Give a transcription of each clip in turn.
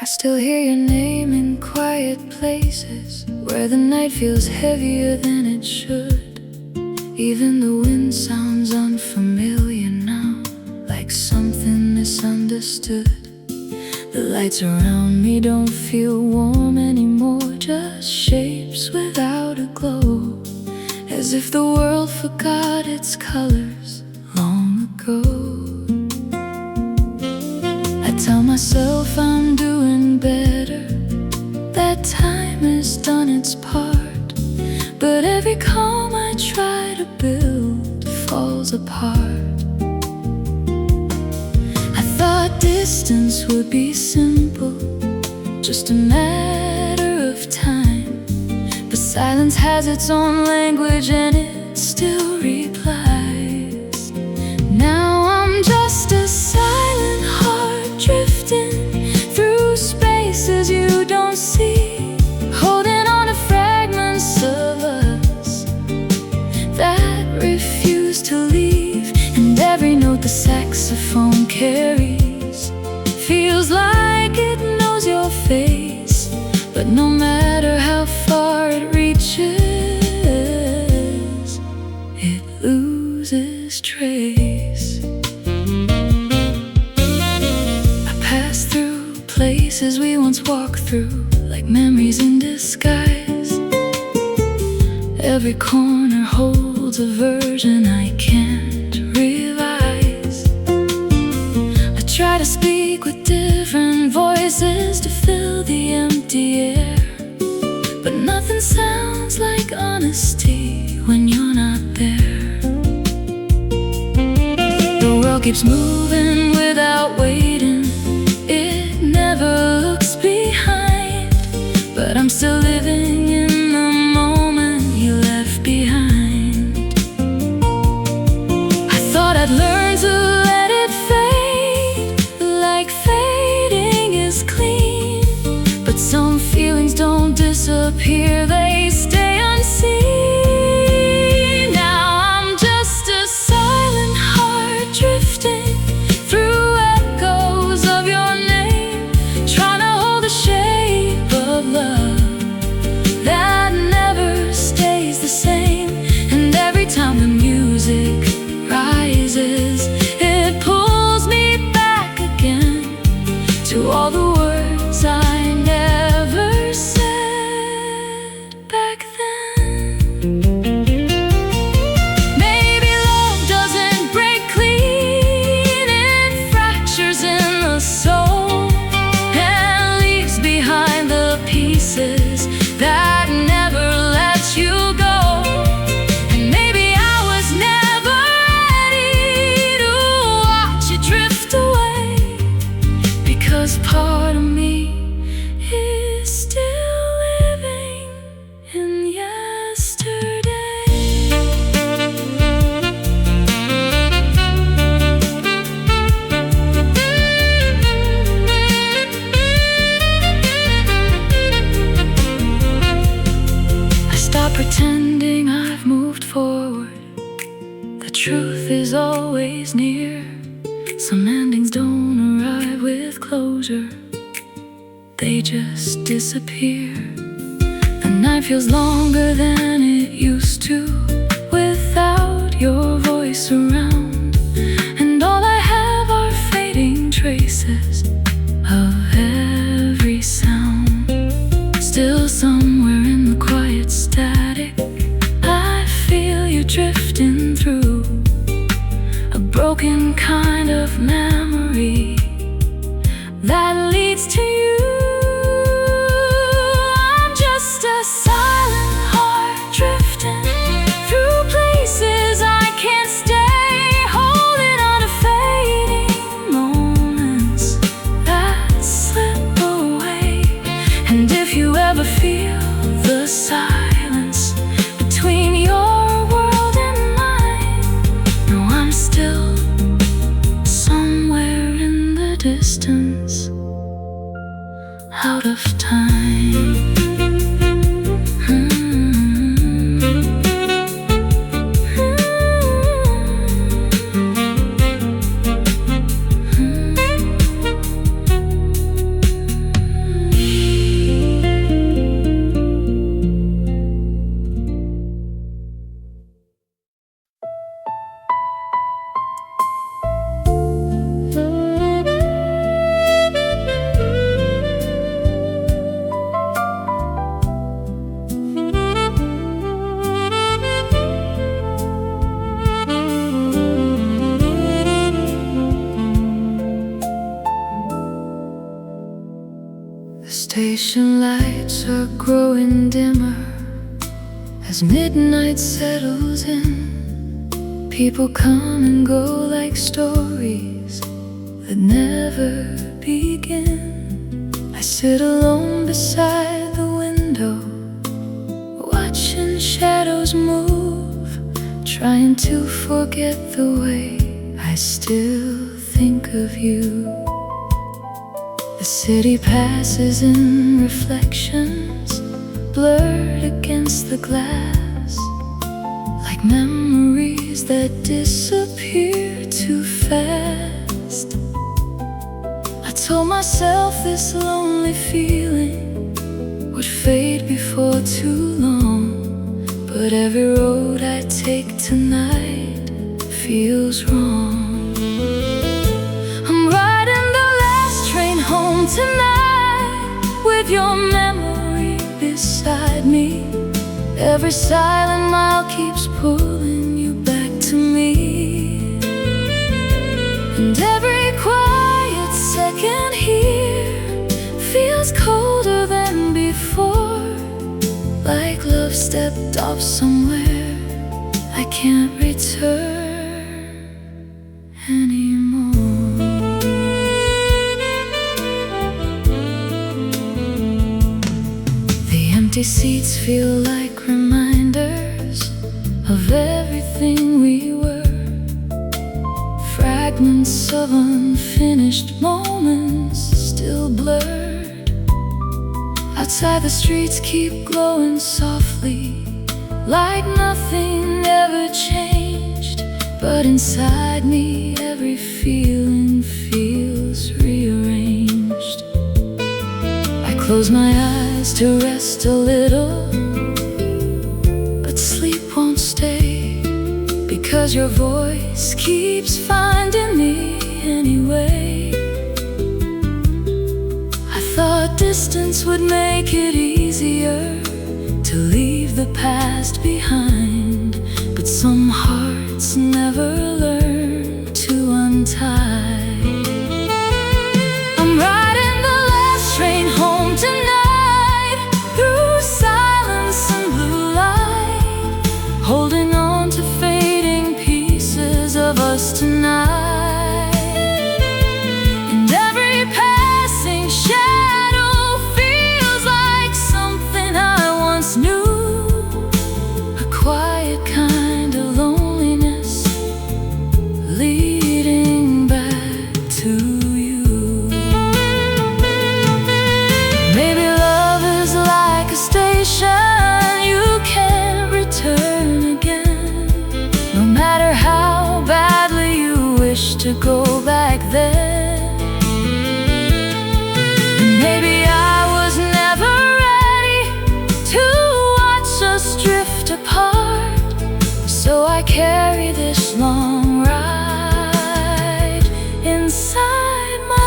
I still hear your name in quiet places where the night feels heavier than it should. Even the wind sounds unfamiliar now, like something misunderstood. The lights around me don't feel warm anymore, just shapes without a glow, as if the world forgot its colors long ago. I tell myself I'm doing better, that time has done its part, but every calm I try to build falls apart. I thought distance would be simple, just a matter of time, but silence has its own language and it still replies. Now I'm just a silent heart drifting through spaces you don't see, holding on to fragments of us that refuse to leave. And every note the saxophone carries feels like it knows your face, but no matter how far it reaches, it loses trace. I pass through places we once walked through, like memories in disguise. Every corner holds a version I can't revise. I try to speak with different voices to fill the empty air, but nothing sounds like honesty when you're not there. The world keeps moving without waiting, it never looks behind, but I'm still living in the moment you left behind. I thought I'd learn to let it fade, like fading is clean, but some feelings don't disappear, they stay unseen. Now I'm just a silent heart drifting through echoes of your name, trying to hold the shape of love that never stays the same. And every time the music rises, it pulls me back again to all the words I never said back then. Maybe love doesn't break clean, it fractures in the soul and leaves behind the pieces that never let you go. And maybe I was never ready to watch it drift away, because part of me is still living in yesterday. I stop pretending I've moved forward, the truth is always near. Some endings don't arrive with closure, they just disappear. The night feels longer than it used to without your voice around, and all I have are fading traces of every sound. Still somewhere in the quiet static, I feel you drifting through a broken kind of memory that leads to you. I'm just a silent heart drifting through places I can't stay, holding on to fading moments that slip away. And if you ever feel the silence between your world and mine, no, I'm still somewhere in the distance. out of time. Station lights are growing dimmer as midnight settles in. People come and go like stories that never begin. I sit alone beside the window, watching shadows move, trying to forget the way I still think of you. The city passes in reflections, blurred against the glass, like memories that disappear too fast. I told myself this lonely feeling would fade before too long, but every road I take tonight feels wrong. Tonight, with your memory beside me, every silent mile keeps pulling you back to me, and every quiet second here feels colder than before, like love stepped off somewhere I can't return anymore. Empty seats feel like reminders of everything we were, fragments of unfinished moments still blurred. Outside the streets keep glowing softly, like nothing ever changed, but inside me every feeling feels rearranged. I close my eyes to rest a little, but sleep won't stay, because your voice keeps finding me anyway. I thought distance would make it easier to leave the past behind, but some hearts never learn to untie. I'm riding the last train home tonight, through silence and blue light, holding on to fading pieces of us tonight. And every passing shadow feels like something I once knew, a quiet kind of loneliness leading back to you. Maybe love is like a station you can't return again, no matter how badly you wish to go back then. And maybe I was never ready to watch us drift apart, so I carry this long ride inside my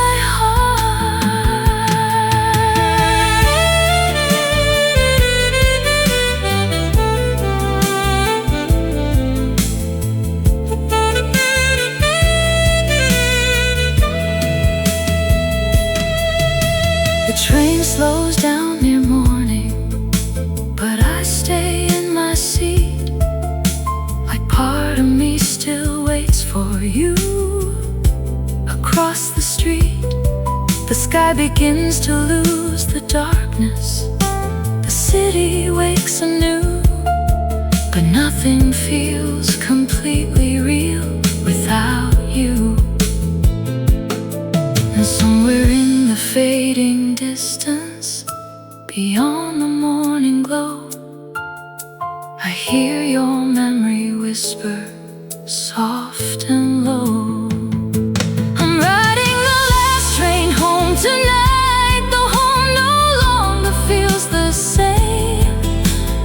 The train slows down near morning, but I stay in my seat, like part of me still waits for you. Across the street, the sky begins to lose the darkness. The city wakes anew, but nothing feels completely real without you. And somewhere in the fading distance, Beyond the morning glow, I hear your memory whisper, soft and low. I'm riding the last train home tonight, though home no longer feels the same.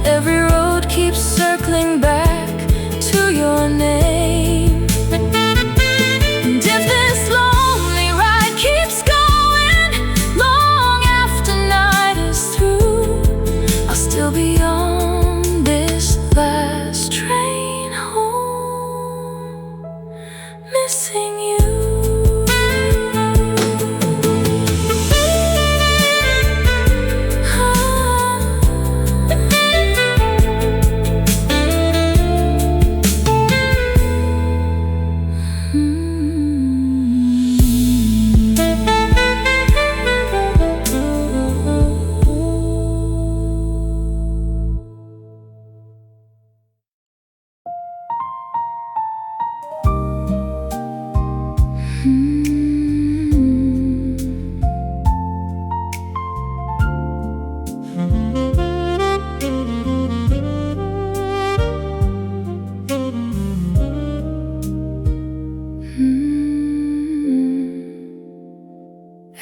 Every road keeps circling back to your name. And if this lonely ride keeps going, long after night is through, I'll still be on this last train home, missing you.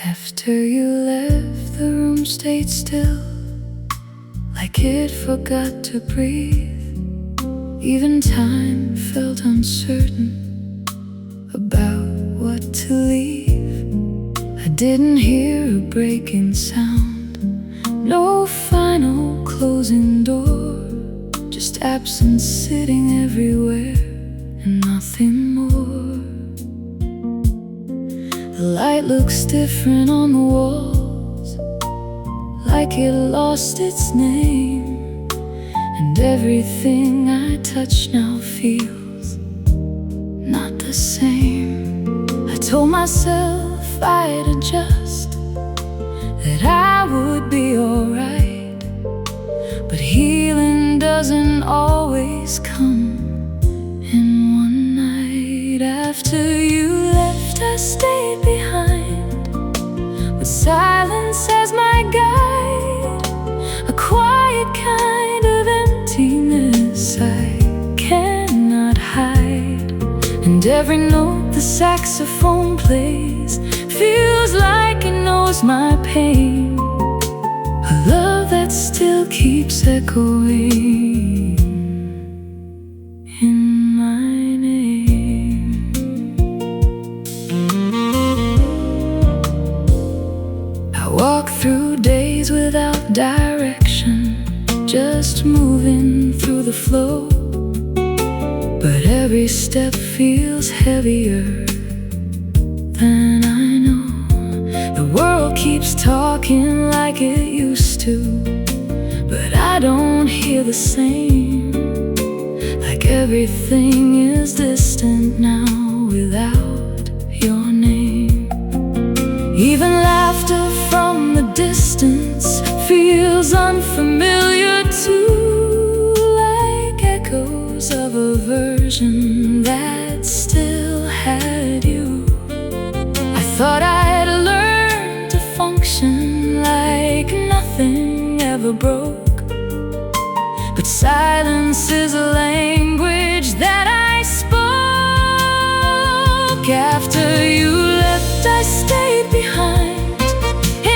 After you left, the room stayed still, like it forgot to breathe. Even time felt uncertain about what to leave. I didn't hear a breaking sound, no final closing door, just absence sitting everywhere and nothing more. The light looks different on the walls, like it lost its name. And everything I touch now feels not the same. I told myself I'd adjust, that I would be alright. But healing doesn't always come in one night. After you left, I stayed behind, with silence as my guide, a quiet kind of emptiness I cannot hide. And every note the saxophone plays feels like it knows my pain, a love that still keeps echoing in my name. I walk through days without direction, just moving through the flow. But every step feels heavier than I know. The world keeps talking like it used to, but I don't hear the same. Like everything is distant now without your name. Even laughter from the distance feels unfamiliar too, like echoes of a version that still had you. I thought I'd learned to function like nothing ever broke, but silence is a language that I spoke. After you left, I stayed behind,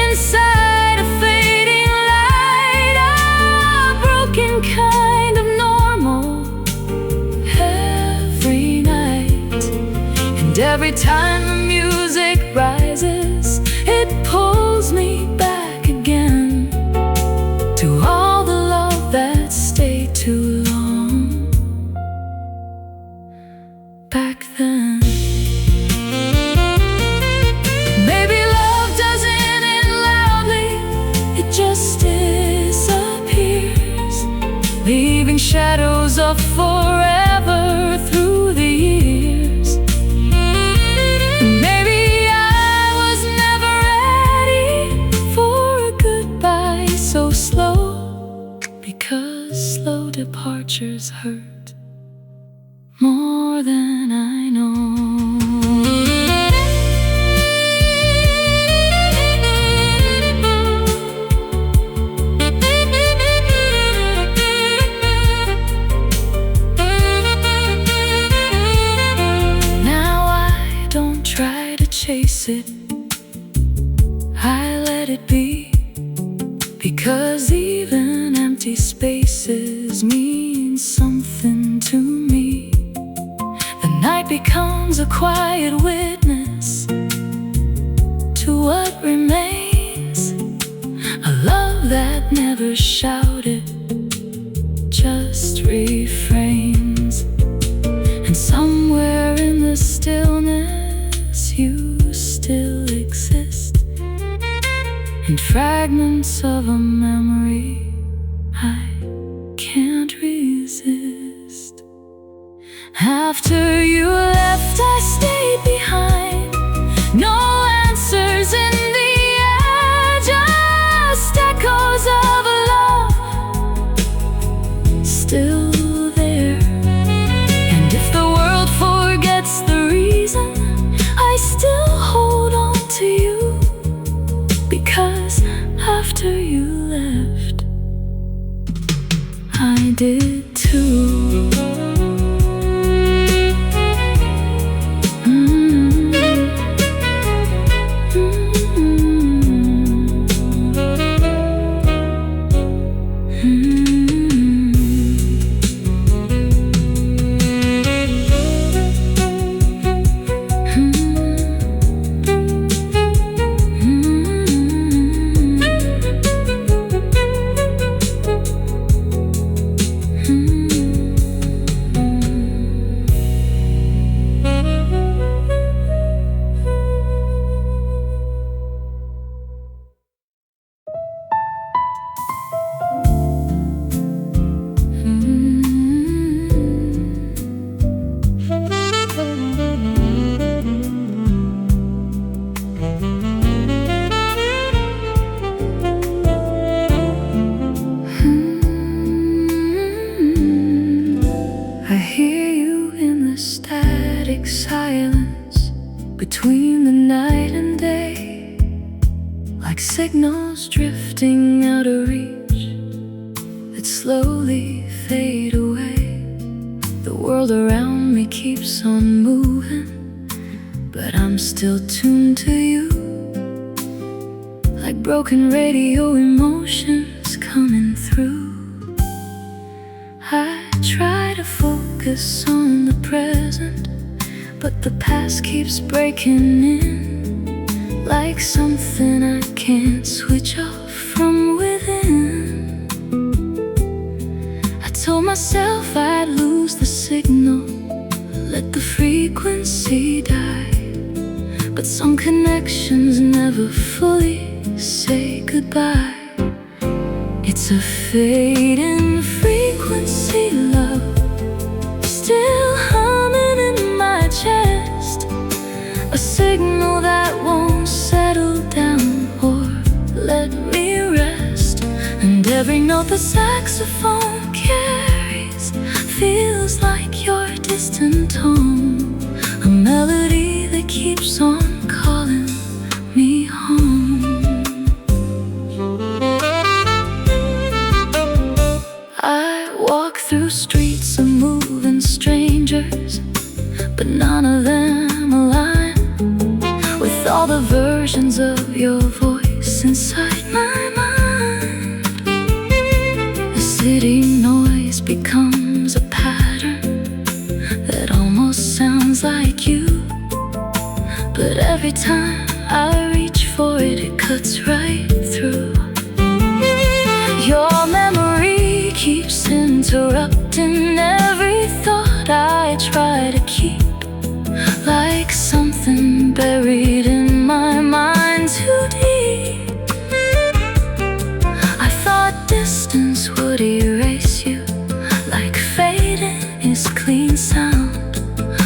inside a fading light, a broken kind of normal every night. And every time the music rises, it pulls me back again to all the love that stayed too long back then. Maybe love doesn't end loudly, it just disappears, leaving shadows of forever through the years. Maybe I was never ready for a goodbye so slow, because slow departures hurt more than I know. let it be, because even empty spaces mean something to me. The night becomes a quiet witness to what remains, a love that never shouted, just refrains. And somewhere in the stillness you still exist, in fragments of a memory I can't resist. After you left, I stayed behind. No answers in the air, just echoes of a love still there. And if the world forgets the reason, I still hold on to you, because after you left, I did too. I hear you in the static silence between the night and day, like signals drifting out of reach that slowly fade away. The world around me keeps on moving, but I'm still tuned to you, like broken radio emotions coming through. I try to focus on the present, but the past keeps breaking in, like something I can't switch off from within. I told myself I'd lose the signal, let the frequency die, but some connections never fully say goodbye. It's a fading frequency, love, still humming in my chest, a signal that won't settle down or let me rest. And every note the saxophone carries feels like your distant tone, a melody that keeps on calling me home. I walk through streets of moving strangers, but none of them align with all the versions of your voice inside my mind. The city noise becomes a pattern that almost sounds like you, but every time I reach for it, it cuts right through. Your memory keeps interrupting every thought I try to keep, like something buried in my mind too deep. I thought distance would erase you, like fading is clean sound,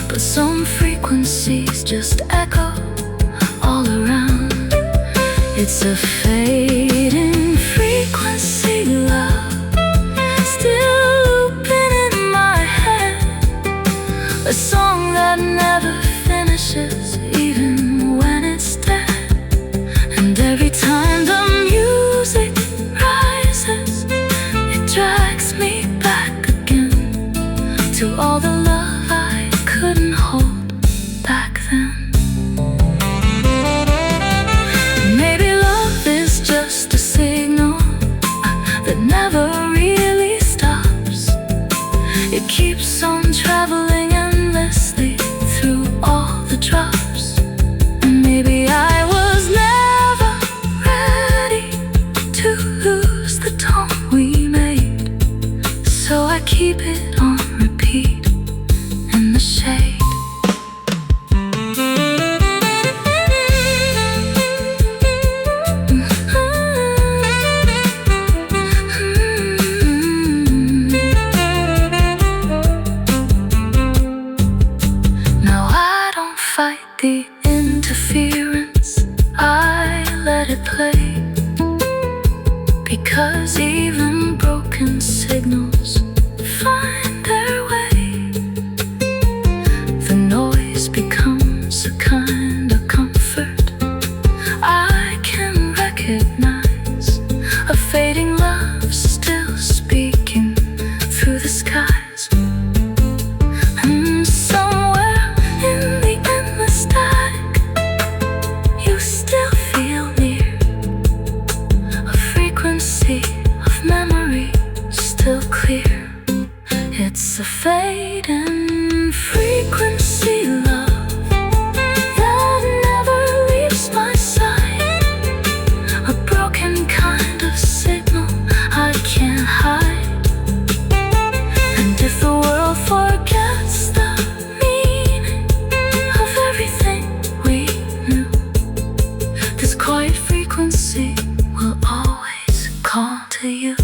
but some frequencies just echo all around. It's a fading frequency, love, still looping in my head, a song that never finishes even when it's dead. And every time the music rises, it drags me back again to all the love I couldn't hold back then. Maybe love is play, because even broken signals find their way. The noise becomes a kind of comfort. I can recognize a fading love still speaking through the skies. And somewhere in the endless dark, you still feel near. A frequency of memory still clear. It's a fading frequency, love, that never leaves my side. A broken kind of signal I can't hide. And if the world forgets the meaning of everything we knew, this quiet frequency will always call to you.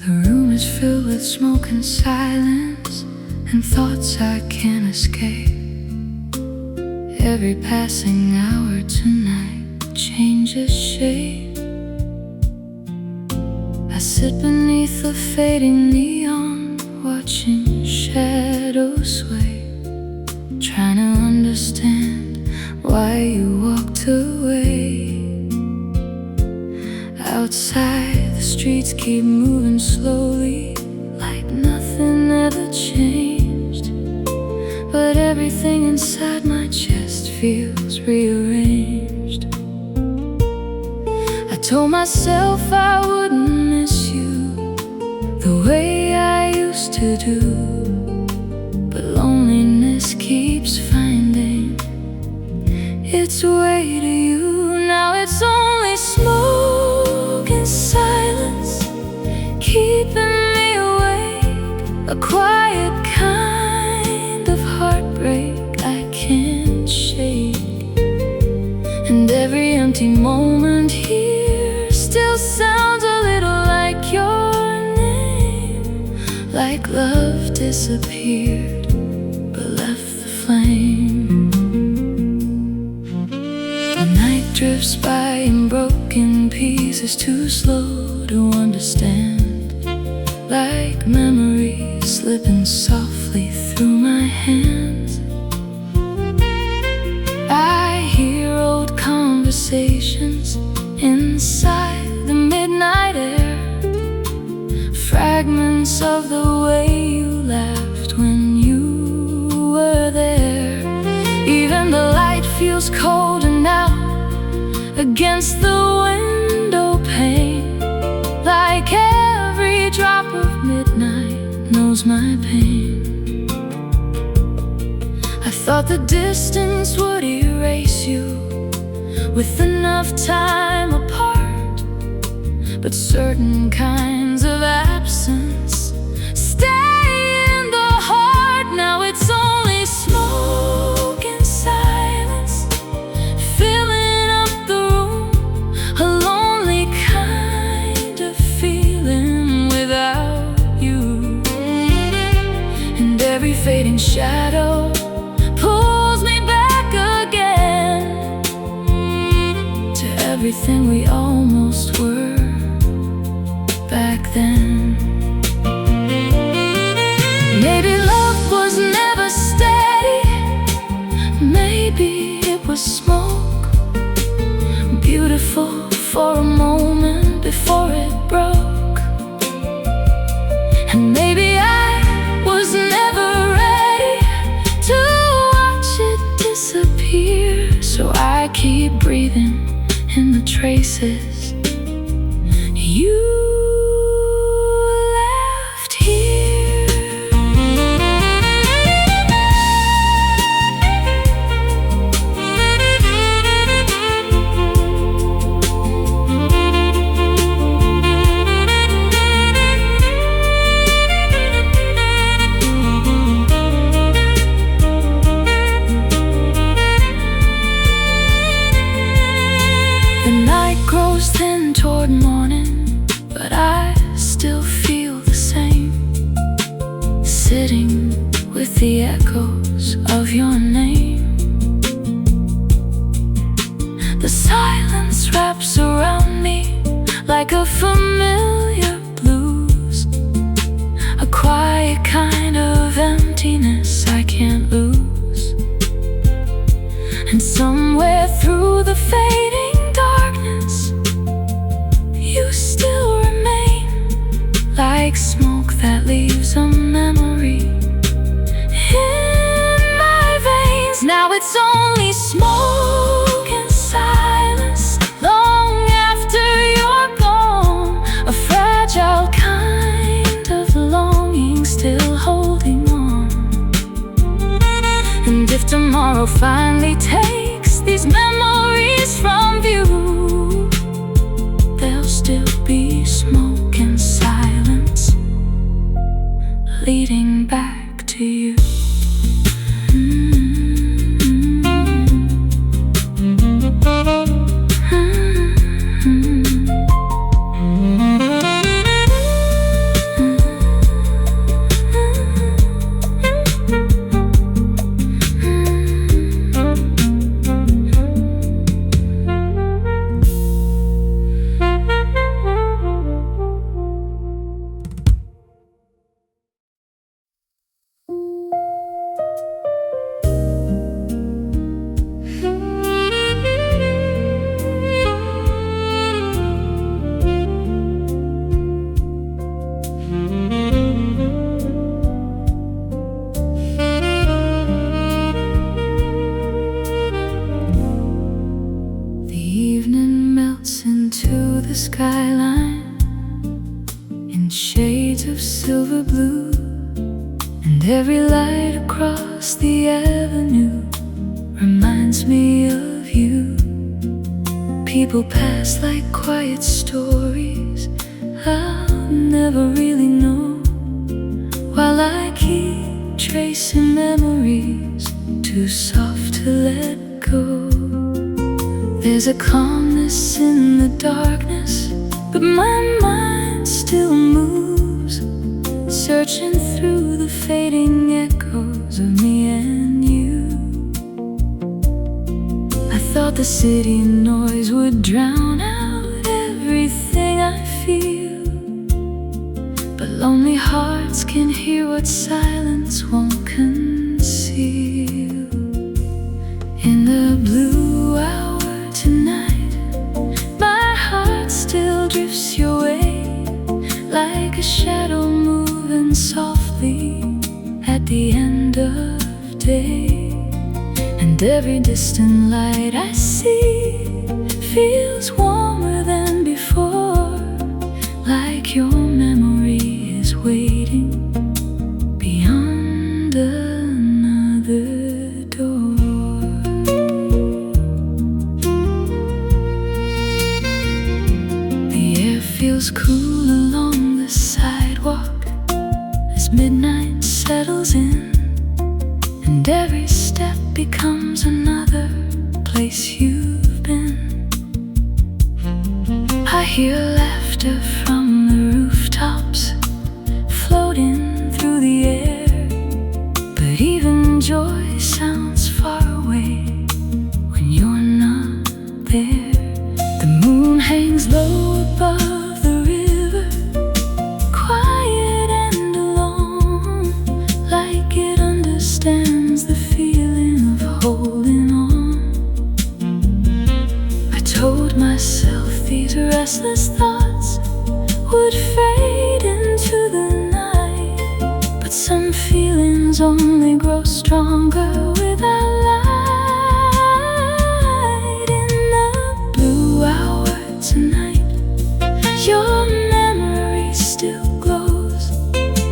The room is filled with smoke and silence, and thoughts I can't escape. Every passing hour tonight changes shape. I sit beneath the fading neon, watching shadows sway, trying to understand why you walked away. Outside, the streets keep moving slowly, like nothing ever changed. But everything inside my chest feels rearranged. I told myself I wouldn't miss you the way I used to do, but loneliness keeps finding its way to you. Now it's only smoke and silence keeping me awake, a quiet kind of heartbreak I can't shake. And every empty moment here still sounds a little like your name, like love disappeared but left the flame. The night drifts by in broken pieces, too slow to understand, like memories slipping softly through my hands. I hear old conversations inside the midnight air, fragments of the way you laughed when you were there. Even the light feels colder now against the window pane, like every drop of midnight knows my pain. I thought the distance would erase you with enough time apart, but certain kinds of absence stay in the heart. Now it's only smoke and silence filling up the room, a lonely kind of feeling without you. And every fading shadow pulls me back again to everything we almost were back then. Maybe love was never steady, maybe it was smoke, beautiful for a moment before it broke. And maybe I was never ready to watch it disappear, so I keep breathing in the traces you left here. The night grows thin toward morning, but I still feel the same, sitting with the echoes of your name. The silence wraps around me like a familiar blues, a quiet kind of emptiness I can't lose. And somewhere through the fading darkness, you still remain, like smoke that leaves a memory in my veins. Now it's only smoke and silence, long after you're gone, a fragile kind of longing still holding on. And if tomorrow finally takes these memories from view, there'll still be smoke and silence leading back to you. The skyline in shades of silver blue, and every light across the avenue reminds me of you. People pass like quiet stories I'll never really know, while I keep tracing memories too soft to let go. There's a calmness in the darkness, but my mind still moves, searching through the fading echoes of me and you. I thought the city noise would drown out everything I feel, but lonely hearts can hear what silence won't conceal. In the blue hour tonight, my heart still drifts your way, like a shadow moving softly at the end of day. And every distant light I see feels warmer than before, like your memory is waiting beyond another door. Feels cool along the sidewalk as midnight settles in, and every step becomes another place you've been. I hear laughter from the rooftops floating through the air, but even joy sounds far away when you're not there. The moon hangs low above myself, these restless thoughts would fade into memories only grow stronger with our light. In the blue hour tonight, your memory still glows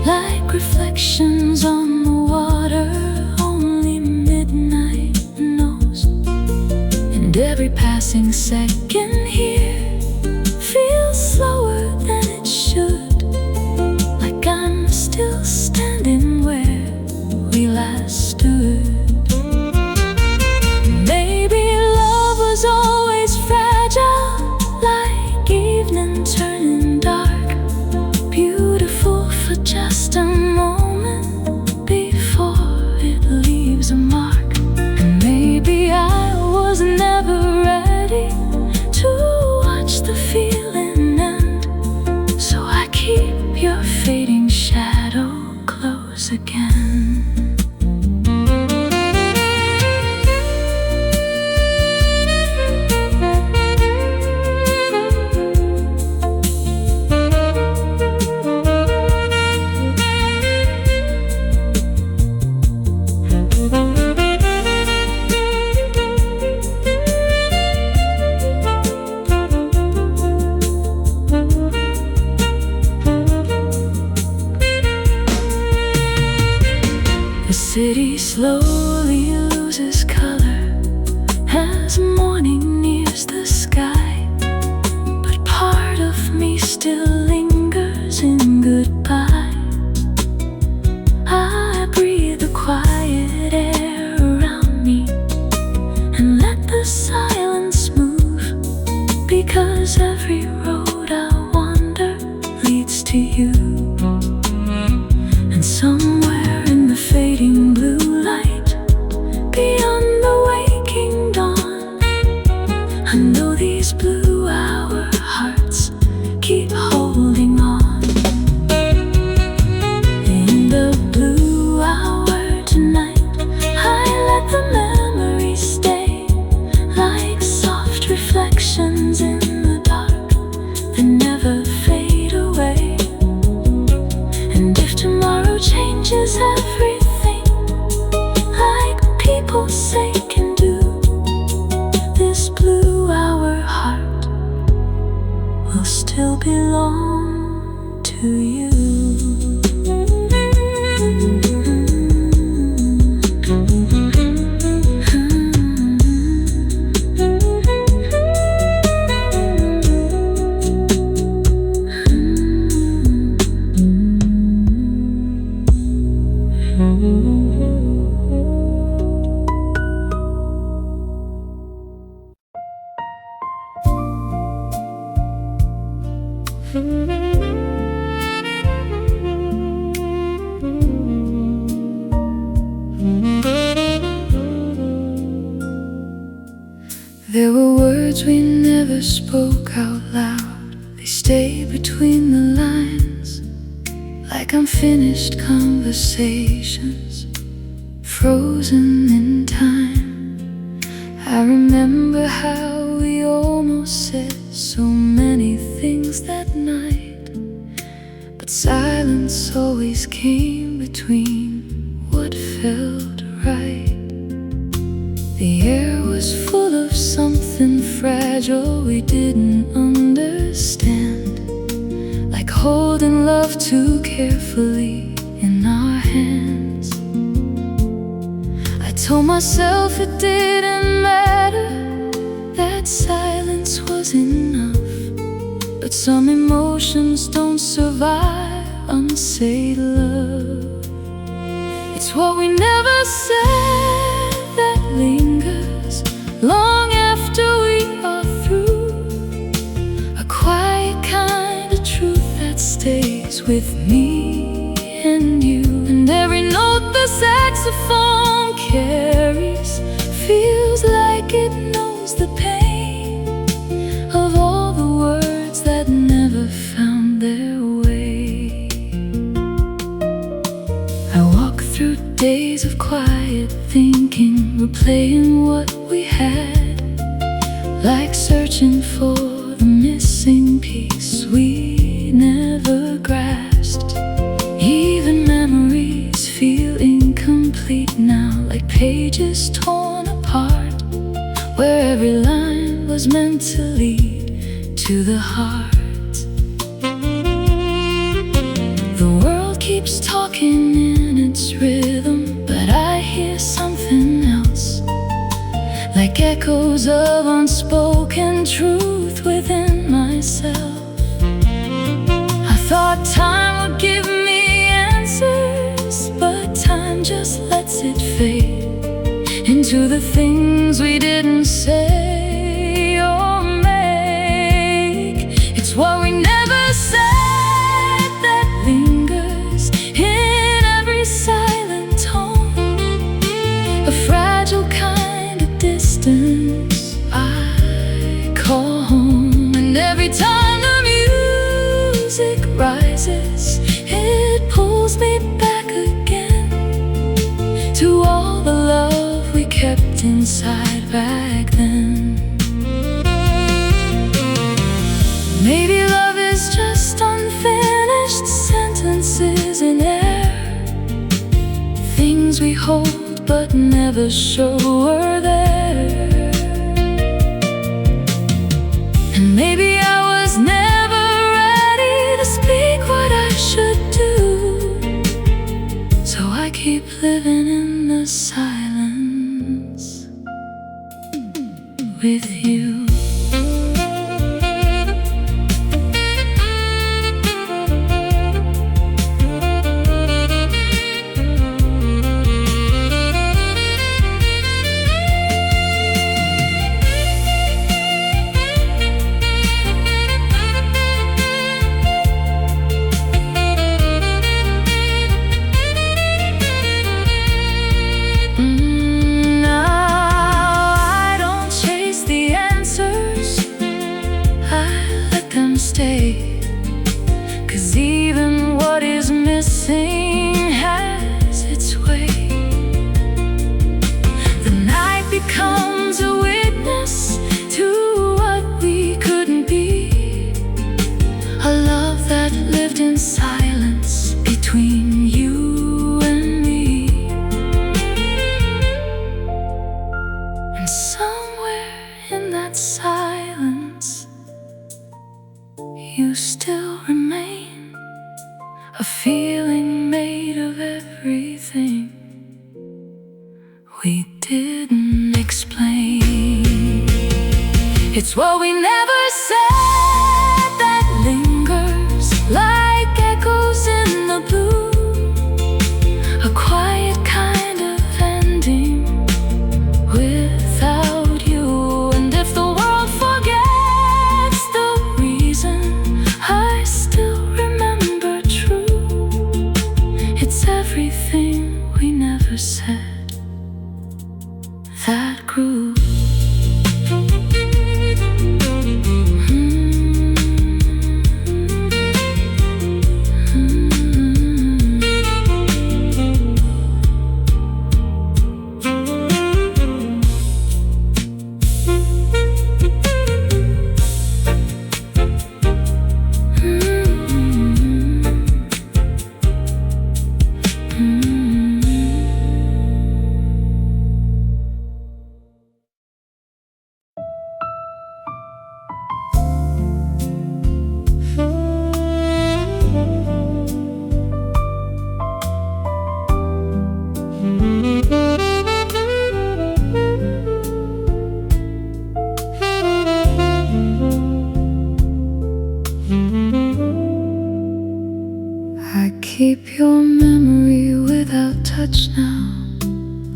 like reflections on the water only midnight knows. And every passing second here feels slower than it should, like I'm still standing where we last stood. Maybe love was always fragile, like evening turning dark, beautiful for just a moment before it leaves a mark. And maybe I was never ready to watch the feeling end, so I keep your fading shadow close again. The city slowly loses color as morning nears the sky, but part of me still lingers in goodbye. I breathe the quiet air around me and let the silence move, because every road I wander leads to you. And somewhere in the fading blue light, beyond the waking dawn, I know these blue hour hearts keep holding on. In the blue hour tonight, I let the memories stay like soft reflections in the dark that never fade away. And if tomorrow changes everything, like people say can do, this blue hour heart will still belong to you. There were words we never spoke out loud. They stay between the lines, like unfinished conversations, frozen in time. I remember how we almost said so many things that night, but silence always came between what felt right. The air was full of something fragile we didn't understand, like holding love too carefully in our hands. I told myself it didn't matter, that silence was enough, but some emotions don't survive unsaid love. It's what we never said that lingers long after we are through, a quiet kind of truth that stays with me and you. And every note the saxophone carries feels like it knows the pain of all the words that never found their way. I walk through days of quiet thinking, replaying what we had, like searching for the missing piece we never grasped. Even memories feel incomplete incomplete now, like pages torn apart, where every line was meant to lead to the heart. The world keeps talking in its rhythm, but I hear something else, like echoes of unspoken truth within myself. I thought time would give me answers, but time just lets it fade into the things we didn't say or make. It's what we never said that lingers in every silent tone, a fragile kind of distance I call home. And every time the music rises, it pulls me back again to all the love we kept inside back then. Maybe love is just unfinished sentences in air, things we hold but never show were there. And maybe I was never ready to speak what I should do, so I keep living in the silence with you. Stay, 'cause even what is missing has its way. The night becomes a witness to what we couldn't be, a love that lived in silence between you and me. And somewhere in that silence you still remain, a feeling made of everything we didn't explain. It's what we never said that lingers like echoes in the blue, a quiet kind of ending without you. And if the world forgets the reason I still remember true, it's everything we never said that grew. I keep your memory without touch now,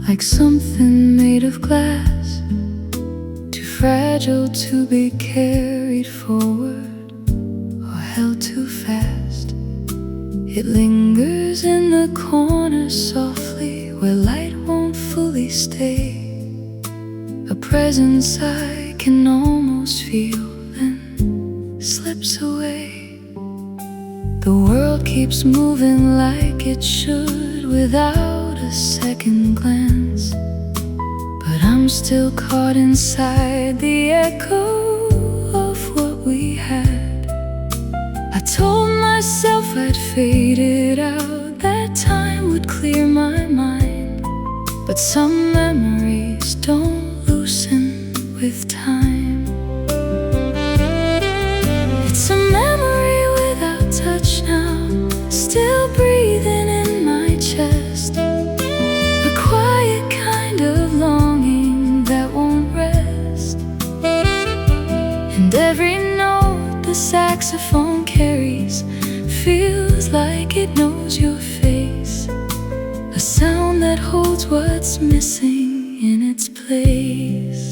like something made of glass, too fragile to be carried forward or held too fast. It lingers in the corner softly, where light won't fully stay, a presence I can almost feel, then slips away. The world keeps moving like it should without a second glance, but I'm still caught inside the echo of what we had. I told myself I'd fade it out, that time would clear my mind, but some memories don't loosen with time. It's a memory without touch now, still breathing in my chest, a quiet kind of longing that won't rest. And every note the saxophone carries feels like it knows your face, a sound that holds what's missing in its place.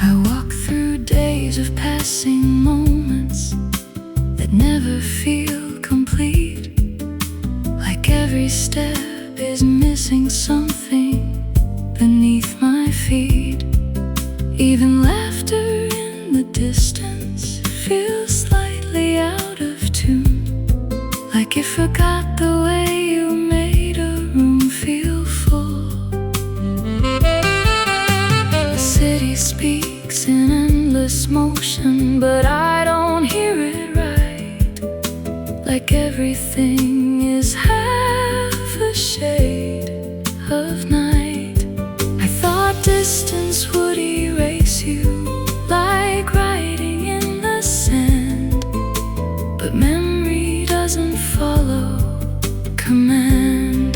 I walk through days of passing moments that never feel complete, like every step is missing something beneath my feet. Even laughter in the distance feels slightly out of tune, like you forgot the way you made a room feel full. The city speaks in endless motion, but I don't hear it right, like everything is half a shade of night. I thought distance would erase you, like writing in the sand, but memory doesn't follow command.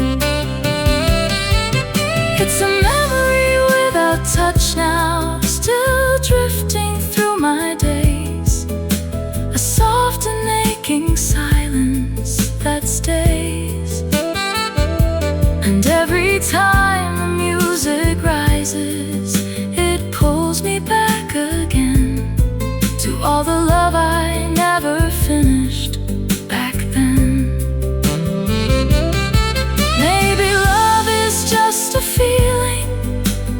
It's a memory without touch now, still drifting through my days, a soft and aching silence that stays. And every time the music rises, it pulls me back again to all the love I never finished back then. Maybe love is just a feeling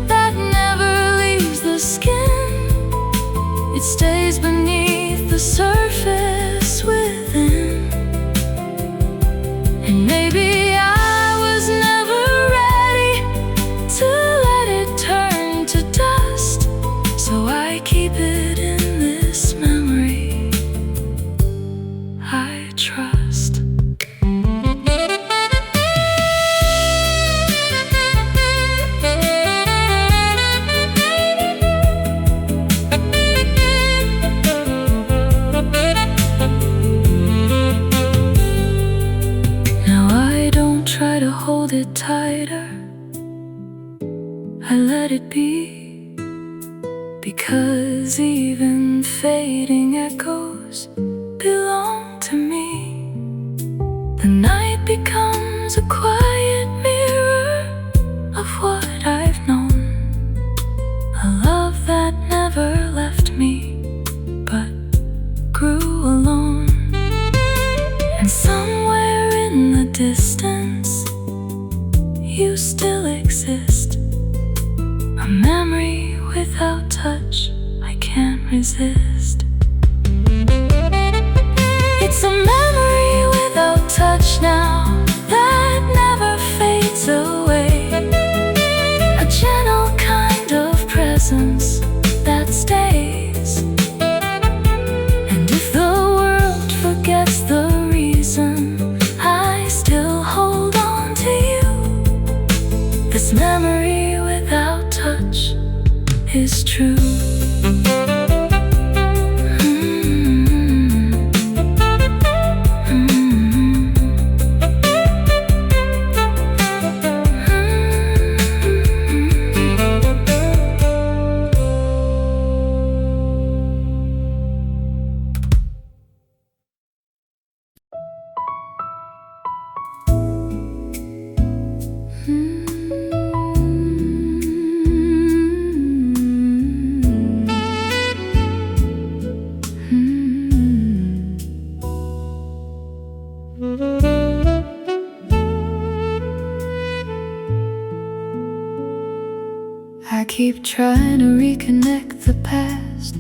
that never leaves the skin. It stays beneath the surface within. And maybe I was never ready to let it turn to dust, so I keep it in this memory I trust. Now I don't try to hold it tighter, I let it be, because even fading echoes belong to me. The night becomes a quiet mirror of what I've known, a love that never left me but grew alone. And somewhere in the distance you still exist, a memory without touch I can't resist. It's a memory without touch now that never fades away, a gentle kind of presence that stays. And if the world forgets the reason I still hold on to you, this memory without touch is true. I keep trying to reconnect the past,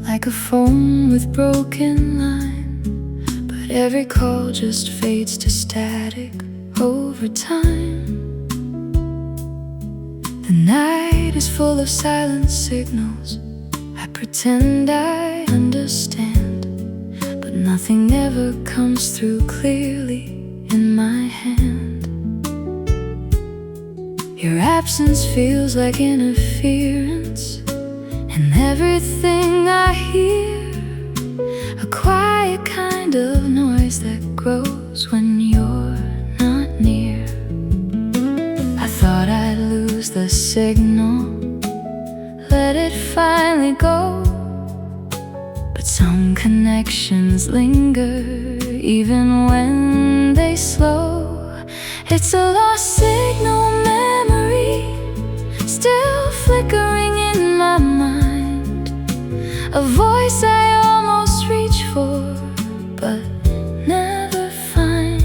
like a phone with broken line, but every call just fades to static over time. The night is full of silent signals. I pretend I understand, but nothing ever comes through clearly in my hand. Your absence feels like interference, and everything I hear, a quiet kind of noise that grows when you're not near. I thought I'd lose the signal, let it finally go, but some connections linger even when they slow. It's a lost signal memory, still flickering in my mind, a voice I almost reach for but never find.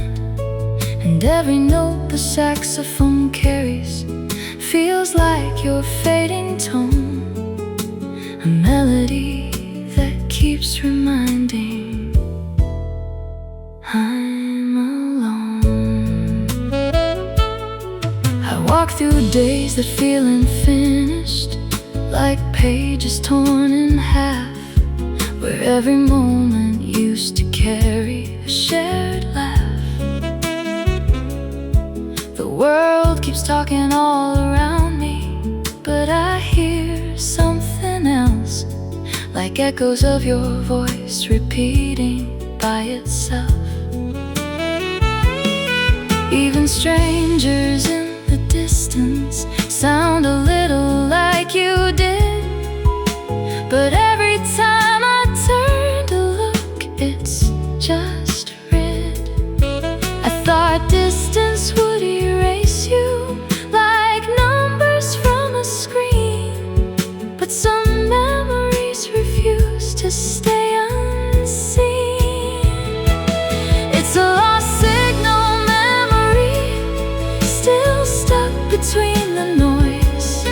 And every note the saxophone carries feels like your fading tone, a melody that keeps reminding I'm alone. I walk through days that feel unfinished, like pages torn in half, where every moment used to carry a shared laugh. The world keeps talking all around me, but I hear something else, like echoes of your voice repeating by itself. Even strangers in the distance sound a little like you did, but every time I turn to look, it's just red. I thought distance would erase you like numbers from a screen, but some memories refuse to stay unseen. It's a lost signal memory, still stuck between the noise,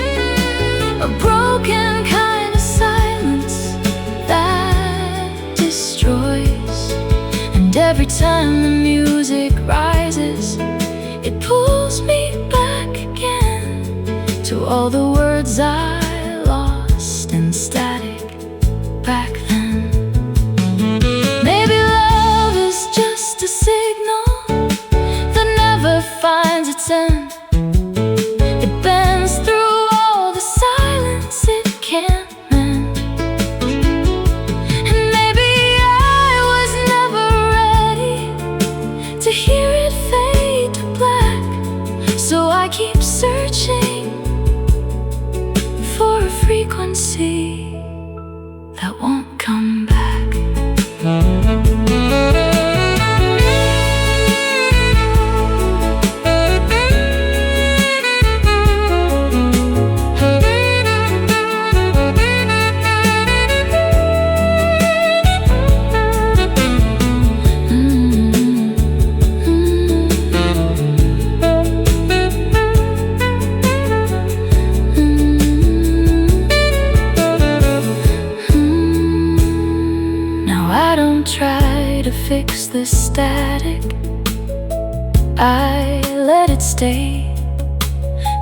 a broken kind of silence that destroys. And every time the music rises, it pulls me back again to all the words I lost in static back then. Maybe love is just a signal that never finds its end. It bends through all the silence it can't mend. And maybe I was never ready to hear it fade to black, so I keep searching for a frequency that won't come back. I don't try to fix this static, I let it stay,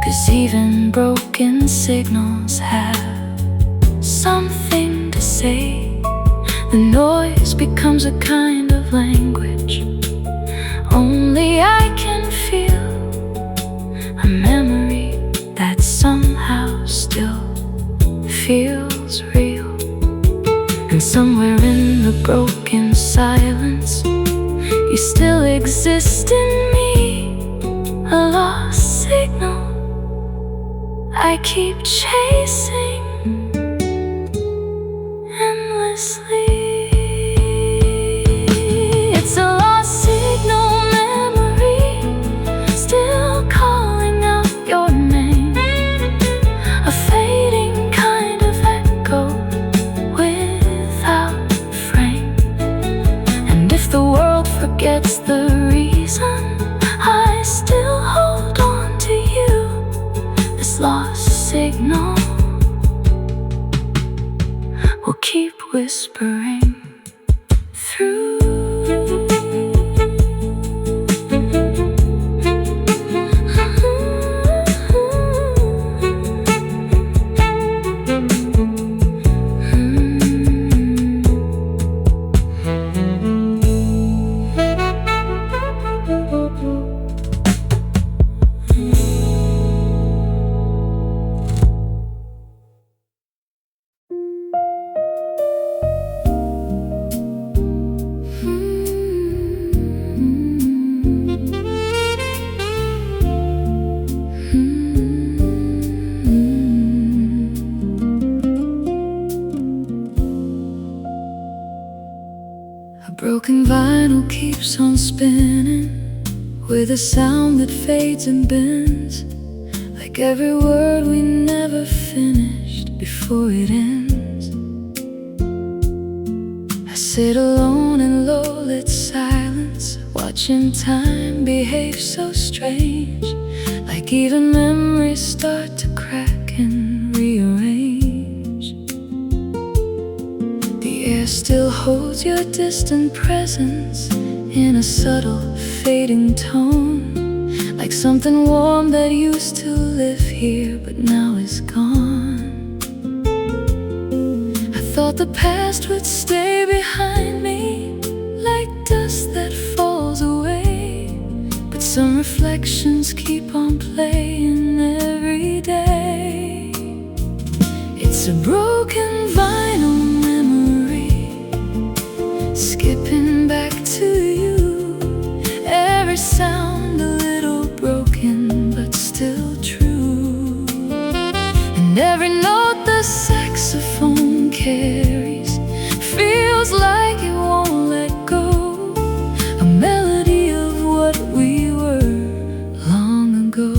'cause even broken signals have something to say. The noise becomes a kind of language only I can feel, a memory that somehow still feels real. And somewhere in the broken silence, you still exist in me, a lost signal I keep chasing endlessly. It's a lost signal memory, still calling out your name, a fading kind of echo without frame. And if the world forgets the reason, I still hold on to you, this lost signal will keep whispering through. keeps on spinning with a sound that fades and bends, like every word we never finished before it ends. I sit alone in low-lit silence, watching time behave so strange, like even memories start to crack and rearrange. The air still holds your distant presence in a subtle, fading tone, like something warm that used to live here but now is gone. I thought the past would stay behind me, like dust that falls away, but some reflections keep on playing every day. It's a broken vinyl memory, skipping back to you. Every sound a little broken but still true, and every note the saxophone carries feels like it won't let go, a melody of what we were long ago.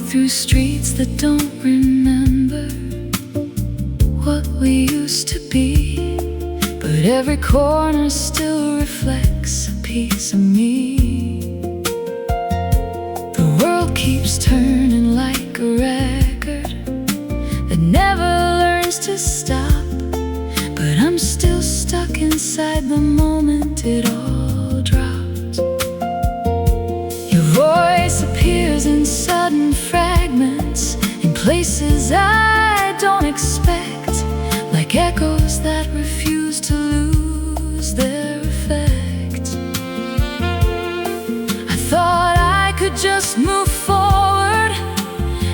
Through streets that don't remember what we used to be, but every corner still reflects a piece of me. The world keeps turning like a record that never learns to stop, but I'm still stuck inside the moment it all dropped. Your voice appears in sudden fragments, in places I don't expect, like echoes that refuse to lose their effect. I thought I could just move forward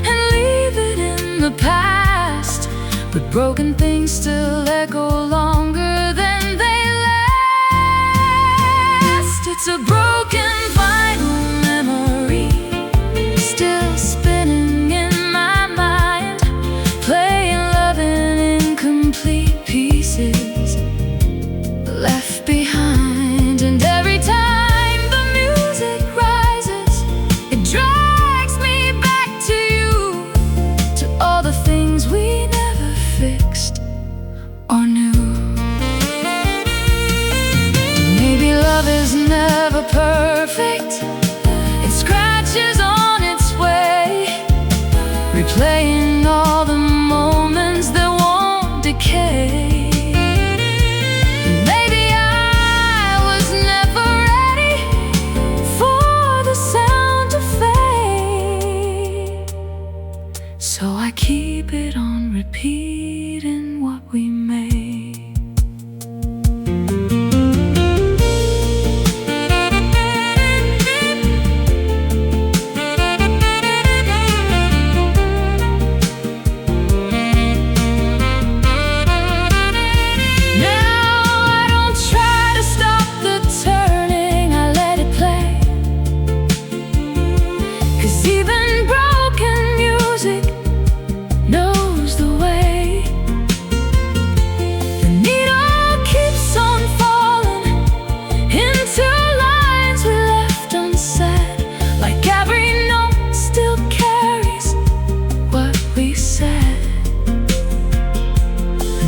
and leave it in the past, but broken things still echo longer than they last. It's a broken vinyl memory, still spinning in my mind, playing love in incomplete pieces left behind. And every time the music rises, it drags me back to you, to all the things we never fixed or knew. Maybe love is never perfect, it scratches on its way, replaying all the moments that won't decay. Maybe I was never ready for the sound to fade, so I keep it on repeat in what we made.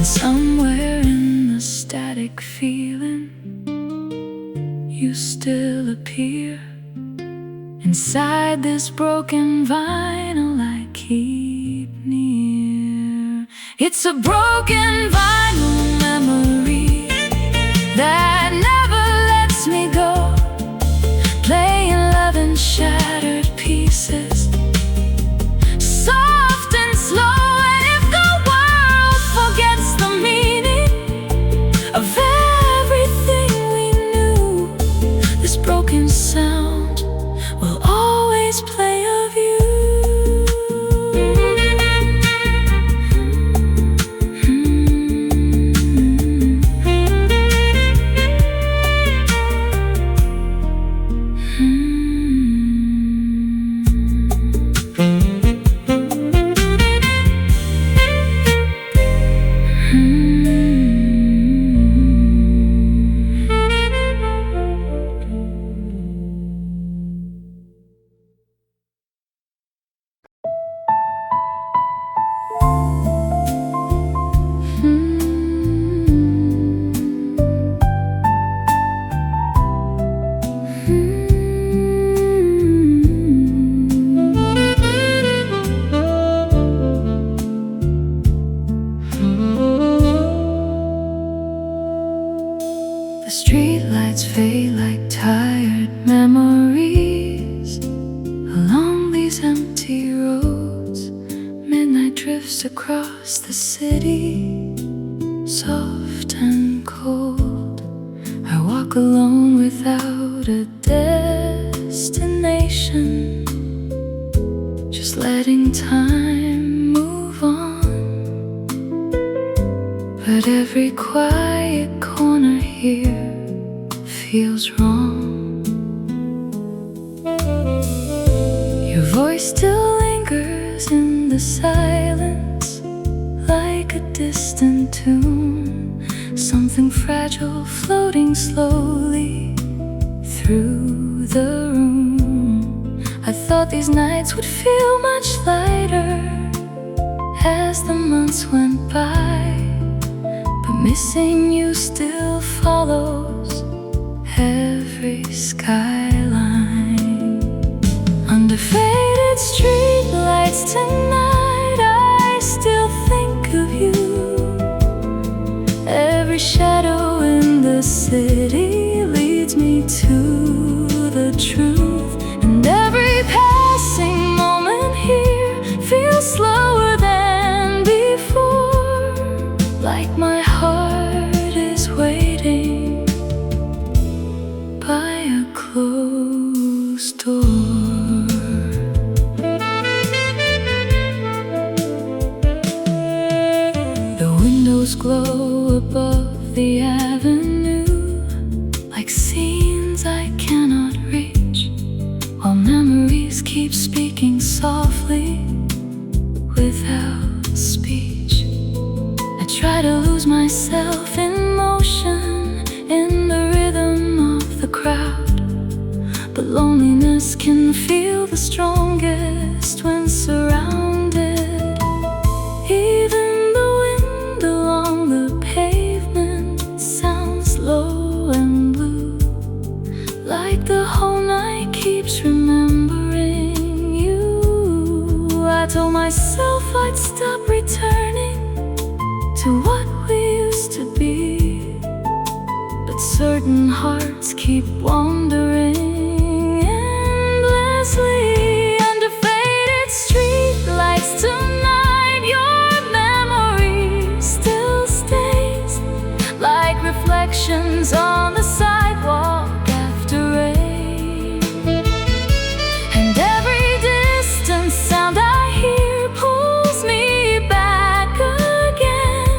Somewhere in the static feeling, you still appear inside this broken vinyl I keep near. It's a broken vinyl memory that never lets me go, playing love in shattered pieces, soft and slow. Of everything we knew, this broken sound will always play of you. drifts across the city, soft and cold. I walk alone without a destination, just letting time move on. But every quiet corner here feels wrong. Your voice still lingers in the silence, like a distant tune, something fragile floating slowly through the room. I thought these nights would feel much lighter as the months went by, but missing you still follows every skyline. Under faded street lights tonight, I still think of you. Every shadow in the city leads me to the truth, and every passing moment here feels slower than before, like my heart is waiting by a closed door. The windows glow above the avenue, like scenes I cannot reach, while memories keep speaking softly without speech. I try to lose myself in motion, in the rhythm of the crowd, but loneliness can feel the strongest when surrounded. Even the wind along the pavement sounds low and blue, like the whole night keeps remembering you. I told myself I'd stop returning to what we used to be, but certain hearts keep wandering endlessly. Under faded street lights tonight, your memory still stays, like reflections on the sidewalk after rain. And every distant sound I hear pulls me back again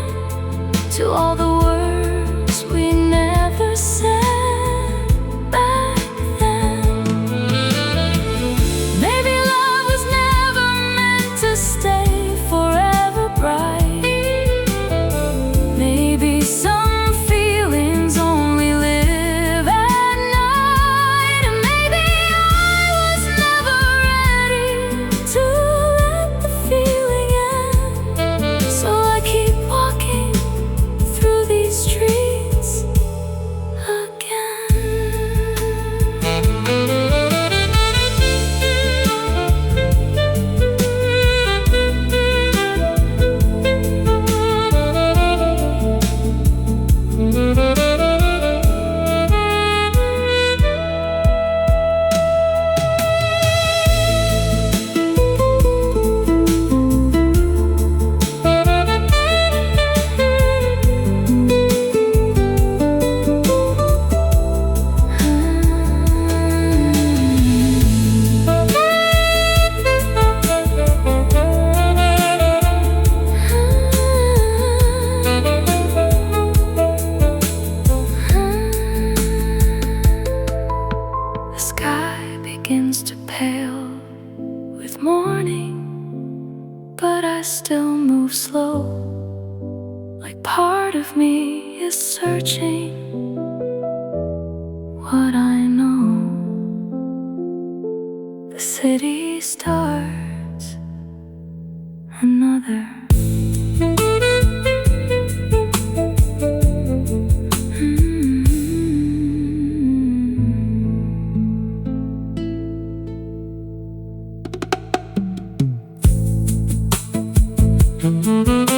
to all the words we never said back then. Maybe love was never meant to stay forever bright. Maybe some feelings only live at night. And maybe I was never ready to let the feeling end. So I keep walking through these streets again. The sky begins to pale with morning, but I still move slow, like part of me is searching what I know. The city starts another. Mm-hmm.